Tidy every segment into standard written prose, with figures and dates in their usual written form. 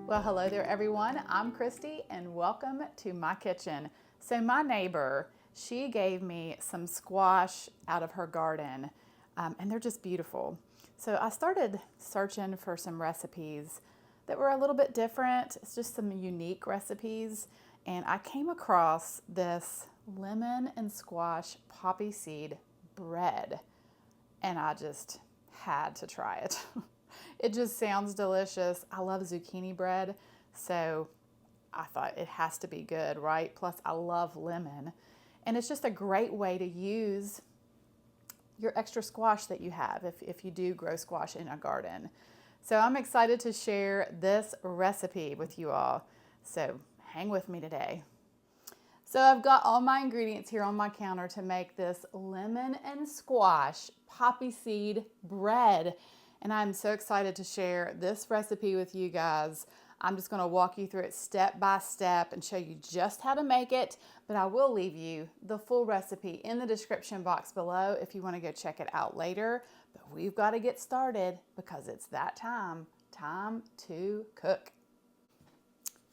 Well, hello there everyone. I'm Christy and welcome to my kitchen. So my neighbor, she gave me some squash out of her garden and they're just beautiful. So I started searching for some recipes that were a little bit different. It's just some unique recipes. And I came across this lemon and squash poppy seed bread and I just had to try it. It just sounds delicious. I love zucchini bread, so I thought it has to be good, right? Plus I love lemon. And it's just a great way to use your extra squash that you have if you do grow squash in a garden. So I'm excited to share this recipe with you all. So hang with me today. So I've got all my ingredients here on my counter to make this lemon and squash poppy seed bread. And I'm so excited to share this recipe with you guys. I'm just going to walk you through it step by step and show you just how to make it, but I will leave you the full recipe in the description box below if you want to go check it out later. But we've got to get started because it's that time to cook.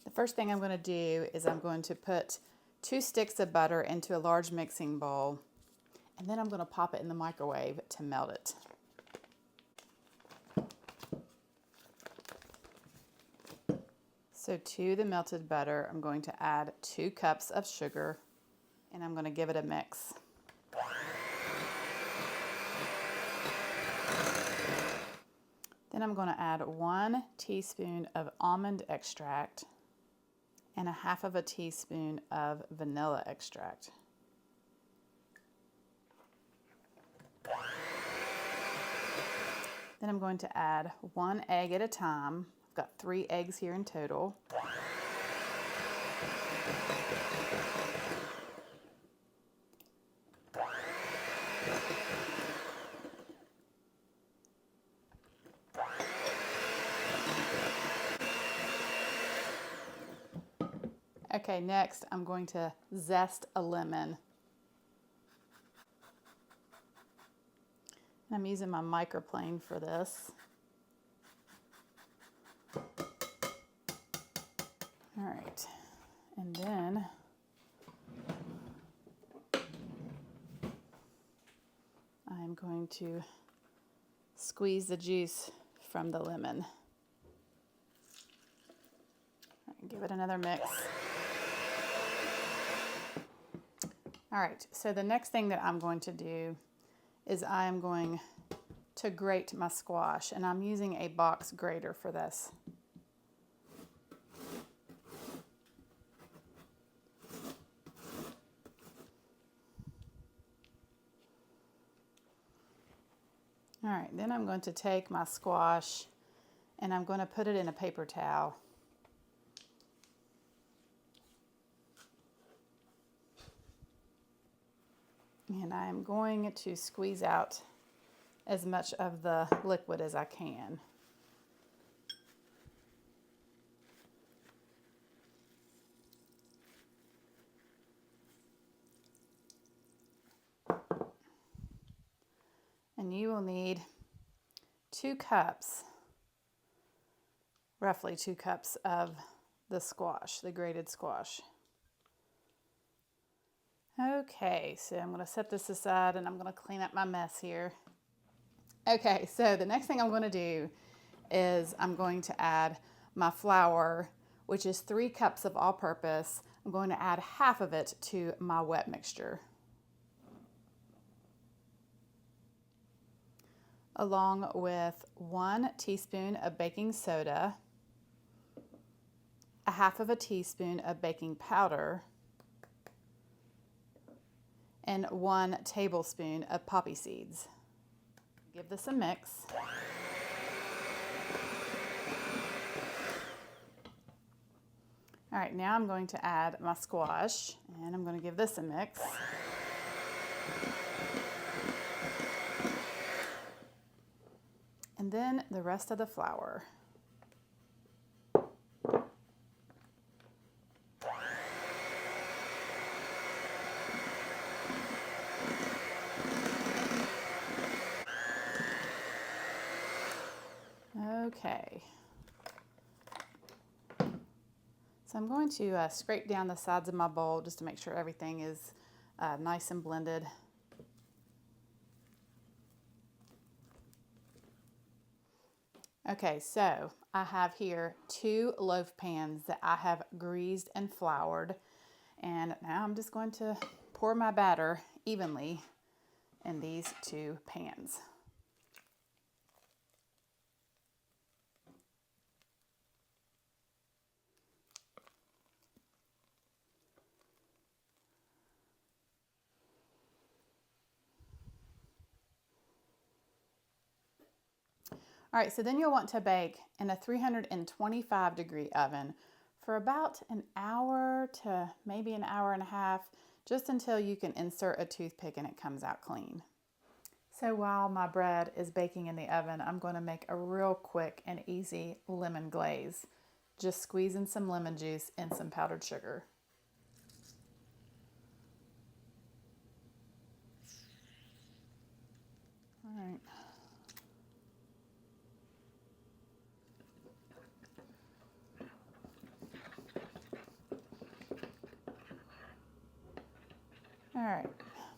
The first thing I'm going to do is I'm going to put 2 sticks of butter into a large mixing bowl, and then I'm going to pop it in the microwave to melt it. So to the melted butter, I'm going to add 2 cups of sugar, and I'm going to give it a mix. Then I'm going to add 1 teaspoon of almond extract and 1/2 teaspoon of vanilla extract. Then I'm going to add 1 egg at a time. I've got 3 eggs here in total. Okay, next I'm going to zest a lemon. And I'm using my microplane for this. All right, and then I'm going to squeeze the juice from the lemon. All right, give it another mix. All right, so the next thing that I'm going to do is I am going to grate my squash, and I'm using a box grater for this. All right, then I'm going to take my squash and I'm going to put it in a paper towel. And I'm going to squeeze out as much of the liquid as I can. And you will need 2 cups, roughly 2 cups of the squash, the grated squash. Okay, so I'm going to set this aside and I'm going to clean up my mess here. Okay, so the next thing I'm going to do is I'm going to add my flour, which is 3 cups of all-purpose. I'm going to add 1/2 of it to my wet mixture, along with 1 teaspoon of baking soda, 1/2 teaspoon of baking powder, and 1 tablespoon of poppy seeds. Give this a mix. All right, now I'm going to add my squash, and I'm going to give this a mix. And then the rest of the flour. Okay. So I'm going to scrape down the sides of my bowl just to make sure everything is nice and blended. Okay, so I have here 2 loaf pans that I have greased and floured. And now I'm just going to pour my batter evenly in these 2 pans. All right, so then you'll want to bake in a 325-degree oven for about an hour to maybe an hour and a half, just until you can insert a toothpick and it comes out clean. So while my bread is baking in the oven, I'm going to make a real quick and easy lemon glaze. Just squeezing some lemon juice and some powdered sugar. All right. All right,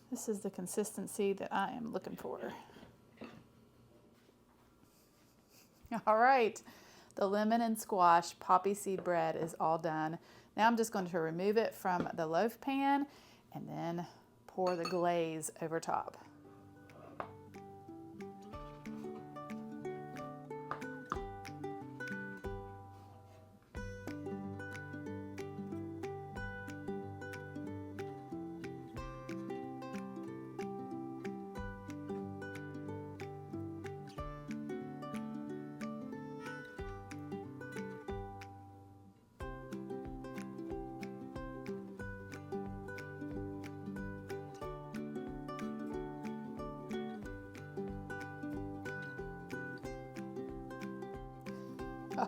this is the consistency that I am looking for. All right, the lemon and squash poppy seed bread is all done. Now I'm just going to remove it from the loaf pan and then pour the glaze over top.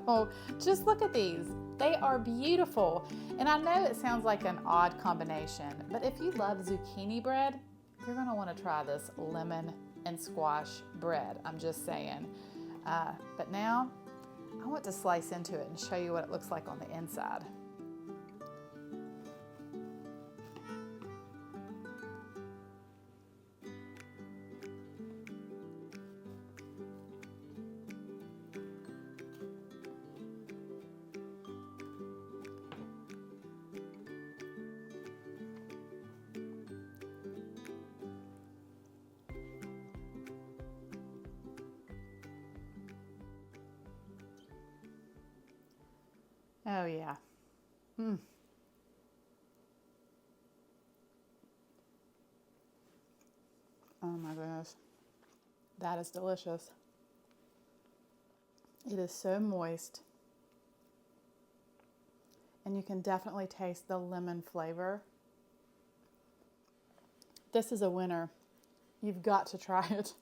Oh, just look at these. They are beautiful. And I know it sounds like an odd combination, but if you love zucchini bread, you're gonna wanna try this lemon and squash bread. I'm just saying. But now I want to slice into it and show you what it looks like on the inside. Oh yeah. Mm. Oh my goodness. That is delicious. It is so moist. And you can definitely taste the lemon flavor. This is a winner. You've got to try it.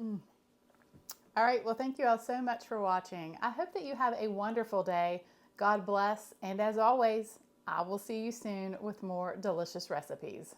Mm. All right, well, thank you all so much for watching. I hope that you have a wonderful day. God bless, and as always, I will see you soon with more delicious recipes.